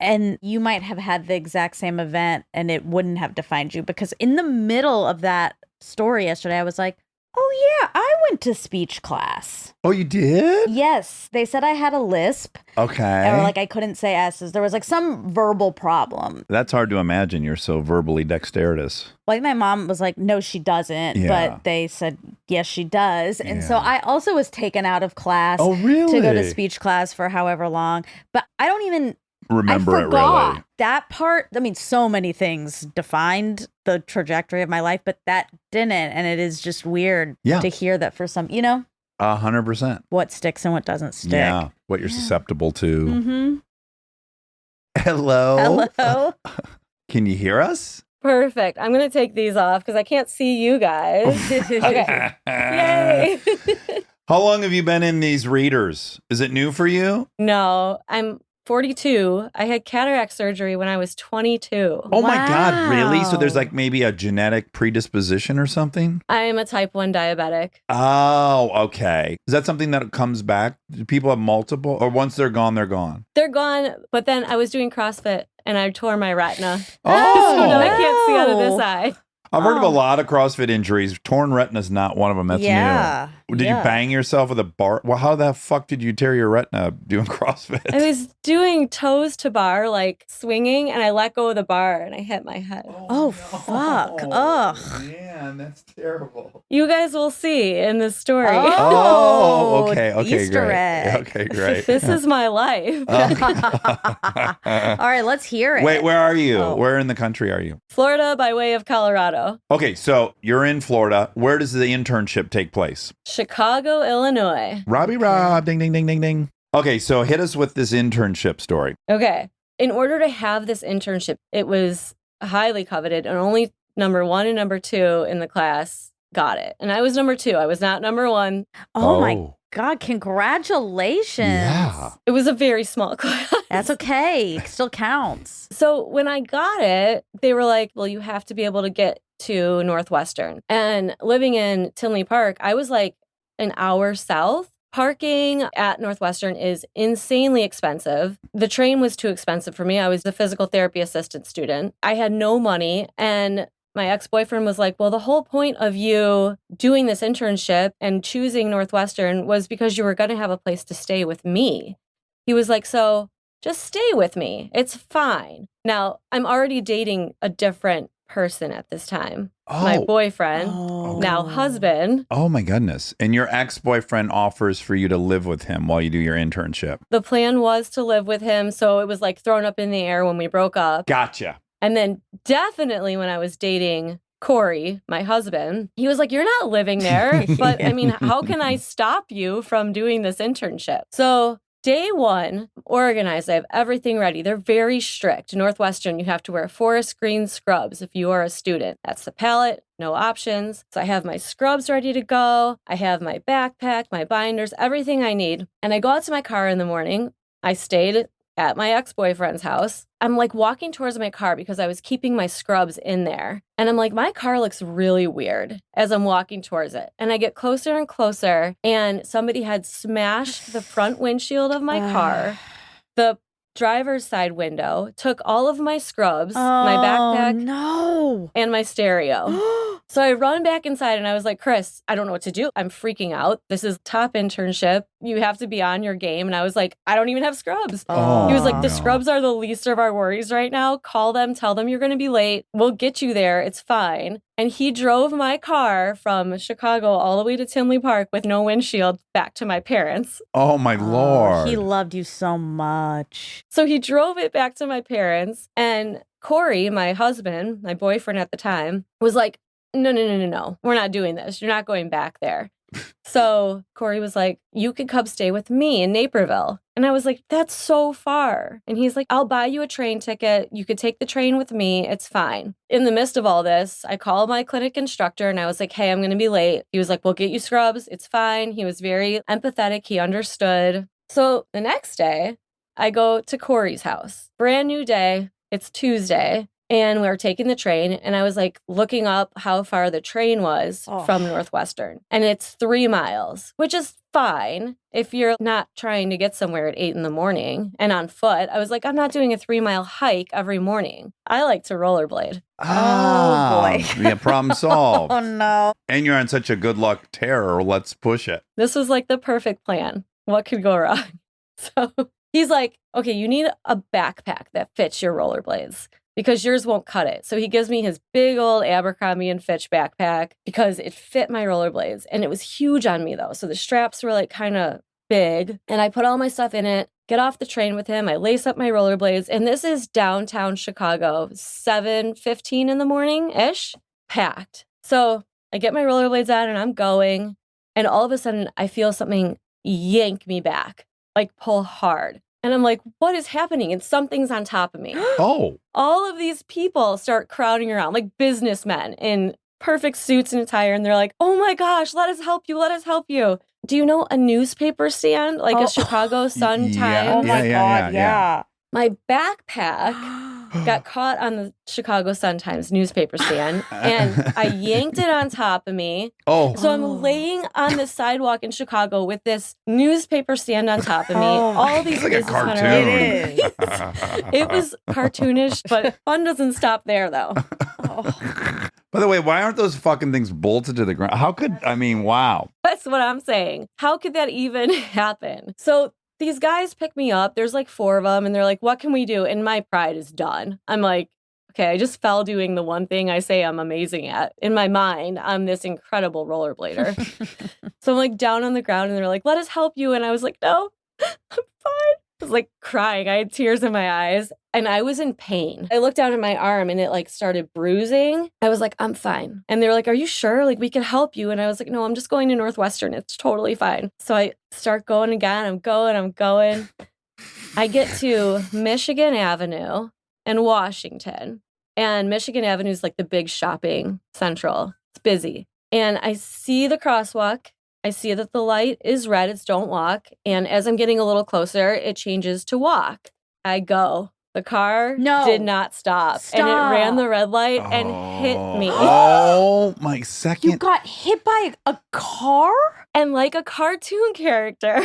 and you might have had the exact same event and it wouldn't have defined you because in the middle of that story yesterday, I was like, oh yeah, I went to speech class. Oh, you did? Yes. They said I had a lisp Okay. or like I couldn't say S's. There was like some verbal problem. That's hard to imagine. You're so verbally dexterous. Like my mom was like, no, she doesn't. Yeah. But they said, yes, she does. And so Yeah. I also was taken out of class Oh, really? to go to speech class for however long. But I don't even Remember I it forgot really. that part. I mean, so many things defined the trajectory of my life, but that didn't. And it is just weird Yeah. to hear that for some, you know, 100%. what sticks and what doesn't stick. Yeah. What you're susceptible to. Mm-hmm. Hello. Hello. Can you hear us? Perfect. I'm going to take these off because I can't see you guys. Okay. Yay. How long have you been in these readers? Is it new for you? No, I'm 42. I had cataract surgery when I was 22. Oh my God, really? So there's Wow. like maybe a genetic predisposition or something? I am a type 1 diabetic. Oh, okay. Is that something that comes back? Do people have multiple? Or once they're gone, they're gone? They're gone, but then I was doing CrossFit and I tore my retina. Oh, So now I can't see out of this no. eye. I've heard of a lot of CrossFit injuries. Torn retina is not one of them. That's Yeah. new. Did Yeah. you bang yourself with a bar? Well, how the fuck did you tear your retina doing CrossFit? I was doing toes to bar, like swinging, and I let go of the bar and I hit my head. Oh, fuck. Ugh. Man, that's terrible. You guys will see in this story. Oh, okay, Easter great. egg. Okay, great. This is my life. All right, let's hear it. Wait, where are you? Oh. Where in the country are you? Florida by way of Colorado. Okay, so you're in Florida. Where does the internship take place? Chicago, Illinois. Robbie Rob, ding, ding, ding, ding, ding. Okay, so hit us with this internship story. Okay. In order to have this internship, it was highly coveted, and only number 1 and number 2 in the class got it. And I was number 2. I was not number 1. Oh my God, congratulations. Yeah. It was a very small class. That's okay. It still counts. So when I got it, they were like, well, you have to be able to get to Northwestern. And living in Tinley Park, I was like an hour south. Parking at Northwestern is insanely expensive. The train was too expensive for me. I was the physical therapy assistant student. I had no money. And my ex-boyfriend was like, well, the whole point of you doing this internship and choosing Northwestern was because you were going to have a place to stay with me. He was like, so just stay with me. It's fine. Now, I'm already dating a different person at this time. My boyfriend, now husband. Oh my goodness. And your ex-boyfriend offers for you to live with him while you do your internship. The plan was to live with him. So it was like thrown up in the air when we broke up. Gotcha. And then definitely when I was dating Corey, my husband, he was like, you're not living there. But I mean, how can I stop you from doing this internship? So day one, organized. I have everything ready. They're very strict. Northwestern, you have to wear forest green scrubs if you are a student. That's the palette, no options. So I have my scrubs ready to go. I have my backpack, my binders, everything I need. And I go out to my car in the morning. I stayed at my ex-boyfriend's house. I'm like walking towards my car because I was keeping my scrubs in there. And I'm like, my car looks really weird as I'm walking towards it. And I get closer and closer, and somebody had smashed the front windshield of my car, the driver's side window, took all of my scrubs, my backpack, and my stereo. So I run back inside and I was like, Chris, I don't know what to do. I'm freaking out. This is top internship. You have to be on your game. And I was like, I don't even have scrubs. He was like, the scrubs are the least of our worries right now. Call them, tell them you're going to be late. We'll get you there. It's fine. And he drove my car from Chicago all the way to Tinley Park with no windshield back to my parents. Oh my Lord. He loved you so much. So he drove it back to my parents. And Corey, my husband, my boyfriend at the time, was like, no. We're not doing this. You're not going back there. So Corey was like, you could come stay with me in Naperville. And I was like, that's so far. And he's like, I'll buy you a train ticket. You could take the train with me. It's fine. In the midst of all this, I called my clinic instructor and I was like, hey, I'm going to be late. He was like, we'll get you scrubs. It's fine. He was very empathetic. He understood. So the next day, I go to Corey's house. Brand new day. It's Tuesday. And we were taking the train, and I was like looking up how far the train was from Northwestern. And it's 3 miles, which is fine if you're not trying to get somewhere at 8 a.m. and on foot. I was like, I'm not doing a 3-mile hike every morning. I like to rollerblade. Oh, boy. Yeah, problem solved. Oh, no. And you're on such a good luck terror. Let's push it. This was like the perfect plan. What could go wrong? So he's like, okay, you need a backpack that fits your rollerblades, because yours won't cut it. So he gives me his big old Abercrombie and Fitch backpack because it fit my rollerblades. And it was huge on me though. So the straps were like kind of big. And I put all my stuff in it, get off the train with him. I lace up my rollerblades. And this is downtown Chicago, 7:15 in the morning-ish, packed. So I get my rollerblades on and I'm going. And all of a sudden I feel something yank me back, like pull hard. And I'm like, what is happening? And something's on top of me. Oh. All of these people start crowding around, like businessmen in perfect suits and attire. And they're like, oh my gosh, let us help you. Let us help you. Do you know a newspaper stand? Like a Chicago Sun Times? Oh my God, yeah. My backpack got caught on the Chicago Sun-Times newspaper stand, and I yanked it on top of me. Oh. So I'm laying on the sidewalk in Chicago with this newspaper stand on top of me. All these It's like a businessmen cartoon. It was cartoonish, but fun doesn't stop there, though. By the way, why aren't those fucking things bolted to the ground? How could, I mean, wow. That's what I'm saying. How could that even happen? So these guys pick me up. There's like 4 of them, and they're like, what can we do? And my pride is done. I'm like, okay, I just fell doing the one thing I say I'm amazing at. In my mind, I'm this incredible rollerblader. So I'm like down on the ground, and they're like, let us help you. And I was like, no, I'm fine. I was like crying. I had tears in my eyes, and I was in pain. I looked down at my arm, and it like started bruising. I was like, I'm fine. And they were like, are you sure? Like, we can help you. And I was like, no, I'm just going to Northwestern. It's totally fine. So I start going again. I'm going. I get to Michigan Avenue and Washington. And Michigan Avenue is like the big shopping central. It's busy. And I see the crosswalk. I see that the light is red. It's don't walk. And as I'm getting a little closer, it changes to walk. I go. The car No. did not stop. And it ran the red light and hit me. Oh, my second. You got hit by a car? And like a cartoon character,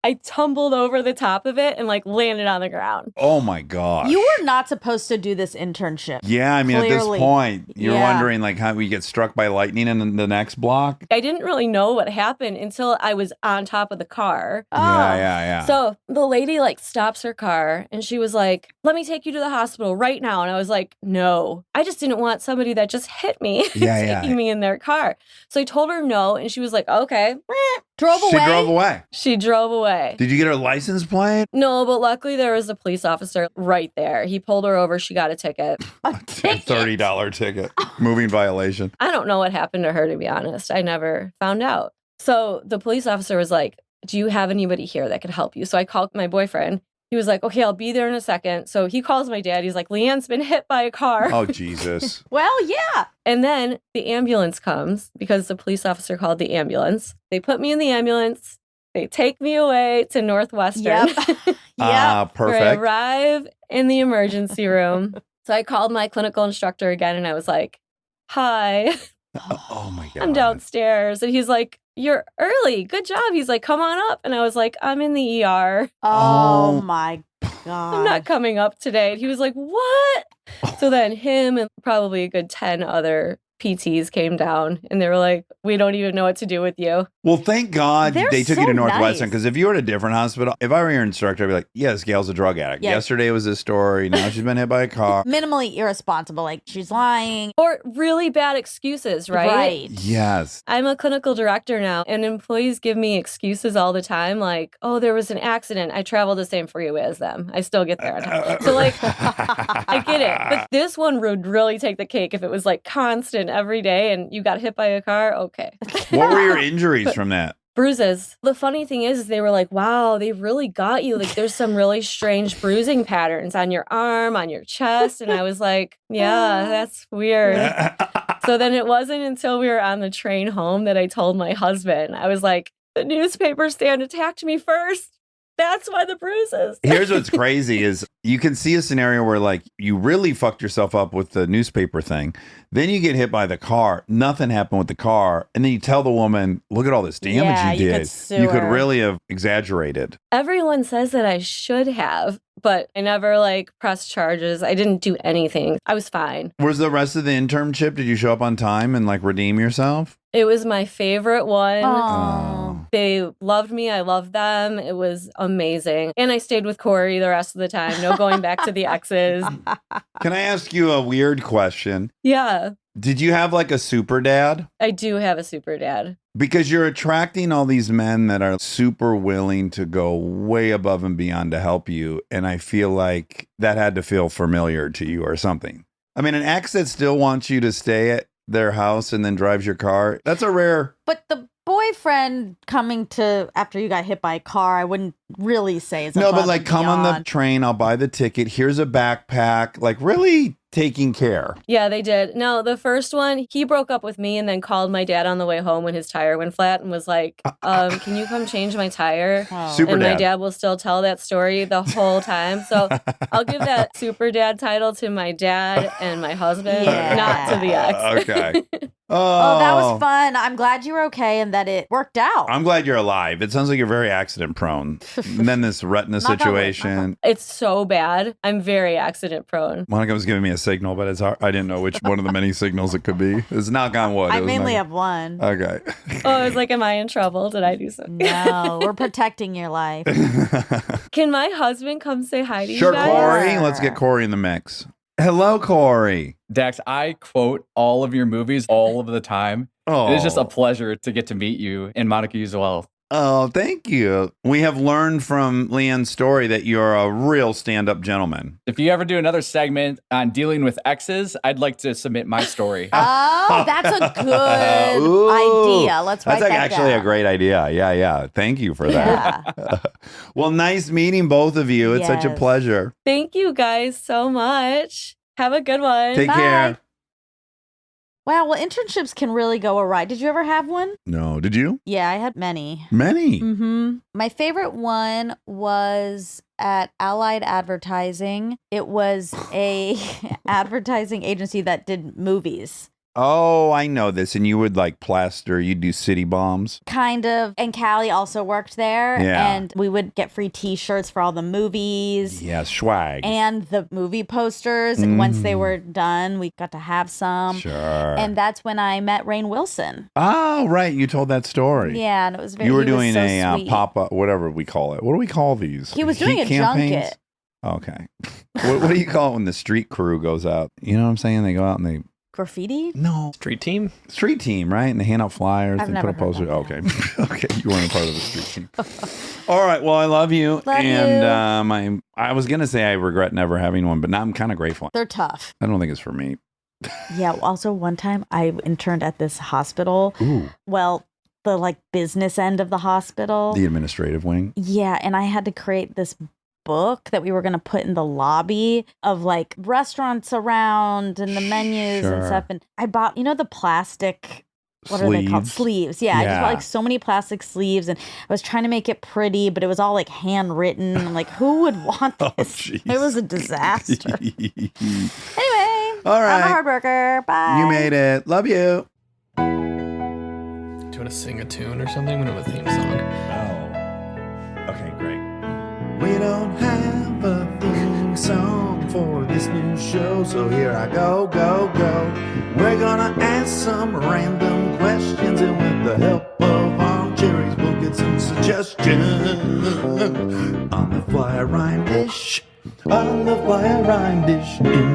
I tumbled over the top of it and like landed on the ground. Oh my gosh. You were not supposed to do this internship. Yeah, I mean, at Clearly. this point, you're Yeah. wondering like how we get struck by lightning in the next block. I didn't really know what happened until I was on top of the car. Yeah. So the lady like stops her car and she was like, "Let me take you to the hospital right now." And I was like, "No, I just didn't want somebody that just hit me taking me in their car." So I told her no, and she was like, "Okay." Drove away. She drove away. She drove away. Did you get her license plate? No, but luckily there was a police officer right there. He pulled her over. She got a ticket. A ticket. $30 ticket. Moving violation. I don't know what happened to her, to be honest. I never found out. So the police officer was like, "Do you have anybody here that could help you?" So I called my boyfriend. He was like, "Okay, I'll be there in a second." So he calls my dad. He's like, "Leanne's been hit by a car." Oh, Jesus. Well, yeah. And then the ambulance comes because the police officer called the ambulance. They put me in the ambulance. They take me away to Northwestern. Yep. Ah, Where I perfect. arrive in the emergency room. So I called my clinical instructor again and I was like, "Hi, Oh my God. I'm downstairs." And he's like, "You're early. Good job." He's like, "Come on up." And I was like, "I'm in the ER. Oh my God. I'm not coming up today." And he was like, "What?" So then him and probably a good 10 other PTs came down and they were like, "We don't even know what to do with you." Well, thank God They're they took so you to Northwestern, nice. because if you were at a different hospital, if I were your instructor, I'd be like, "Yeah, this gal's a drug addict. Yeah. Yesterday was this story. Now she's been hit by a car." Minimally irresponsible. Like she's lying. Or really bad excuses, right? Yes. I'm a clinical director now, and employees give me excuses all the time, like, "Oh, there was an accident. I travel the same freeway as them. I still get there on time." So, like, I get it. But this one would really take the cake if it was like constant every day and you got hit by a car. Okay. What were your injuries from that? Bruises. The funny thing is they were like, "Wow, they really got you. Like, there's some really strange bruising patterns on your arm, on your chest." And I was like, "Yeah, that's weird." So then it wasn't until we were on the train home that I told my husband. I was like, "The newspaper stand attacked me first. That's why the bruises." Here's what's crazy is you can see a scenario where like you really fucked yourself up with the newspaper thing. Then you get hit by the car. Nothing happened with the car. And then you tell the woman, "Look at all this damage Yeah, you you did. could sue You could her." really have exaggerated." Everyone says that I should have, but I never like pressed charges. I didn't do anything. I was fine. Was the rest of the internship, did you show up on time and like redeem yourself? It was my favorite one. Oh. They loved me. I loved them. It was amazing. And I stayed with Corey the rest of the time. No going back to the exes. Can I ask you a weird question? Yeah, Did you have like a super dad? I do have a super dad. Because you're attracting all these men that are super willing to go way above and beyond to help you. And I feel like that had to feel familiar to you or something. I mean, an ex that still wants you to stay at their house and then drives your car, that's a rare. But the boyfriend coming to after you got hit by a car, I wouldn't really say is No, above but like and come on the beyond. train, I'll buy the ticket. Here's a backpack. Like really taking care. Yeah, they did. No, the first one, he broke up with me and then called my dad on the way home when his tire went flat and was like, "Can you come change my tire?" Oh. Super And my dad. dad will still tell that story the whole time. So I'll give that super dad title to my dad and my husband, Yeah. not to the ex. Okay. Oh, that was fun. I'm glad you were okay and that it worked out. I'm glad you're alive. It sounds like you're very accident prone. And then this retina Knock on wood, situation. It's so bad. I'm very accident prone. Monica was giving me a signal, but it's hard. I didn't know which one of the many signals it could be. It's knock on wood. I It was mainly knock- have one. Okay. Oh, I was like, am I in trouble? Did I do something? No, we're protecting your life. Can my husband come say hi to Sure, you guys? Corey. Let's get Corey in the mix. Hello, Corey. Dax, I quote all of your movies all of the time. Oh, It is just a pleasure to get to meet you and Monica as well. Oh, thank you. We have learned from Leanne's story that you're a real stand-up gentleman. If you ever do another segment on dealing with exes, I'd like to submit my story. Oh, that's a good Ooh. idea. Let's write That's that actually down. a great idea. Yeah. Thank you for that. Yeah. Well, nice meeting both of you. It's such a Yes. Wow, well, internships can really go awry. Did you ever have one? No. Did you? Yeah, I had many. Many. My favorite one was at Allied Advertising. It was a advertising agency that did movies. Oh, I know this. And you would like plaster, you'd do city bombs. Kind of. And Callie also worked there. Yeah. And we would get free t-shirts for all the movies. Yeah, swag. And the movie posters. And once they were done, we got to have some. Sure. And that's when I met Rainn Wilson. Oh, right. You told that story. Yeah, and it was very You were he was doing so a sweet. pop-up, whatever we call it. What do we call these? He was doing Heat a campaigns? junket. Okay. What do you call it when the street crew goes out? You know what I'm saying? They go out and they... Graffiti? No. Street team? Street team, right? And they hand out flyers. I've They never put a heard poster. that. Okay. Okay. You weren't a part of the street team. All right. Well, I love you. Love and I was going to say I regret never having one, but now I'm kind of grateful. They're tough. I don't think it's for me. Yeah. Also, one time I interned at this hospital. Ooh. Well, the like business end of the hospital. The administrative wing. Yeah. And I had to create this book that we were going to put in the lobby of like restaurants around and the menus and stuff. And I bought, the plastic, what are they called? Sleeves. Yeah. I just bought like so many plastic sleeves and I was trying to make it pretty, but it was all like handwritten. I'm like, who would want this? It was a disaster. Anyway. All right. I'm a hard worker. Bye. You made it. Love you. Do you want to sing a tune or something? We don't have a theme song. Oh. Okay, great. We don't have a theme song for this new show, so here I go. We're gonna ask some random questions, and with the help of Armcherries, we'll get some suggestions on the fly rhyme dish. On the fly rhyme dish in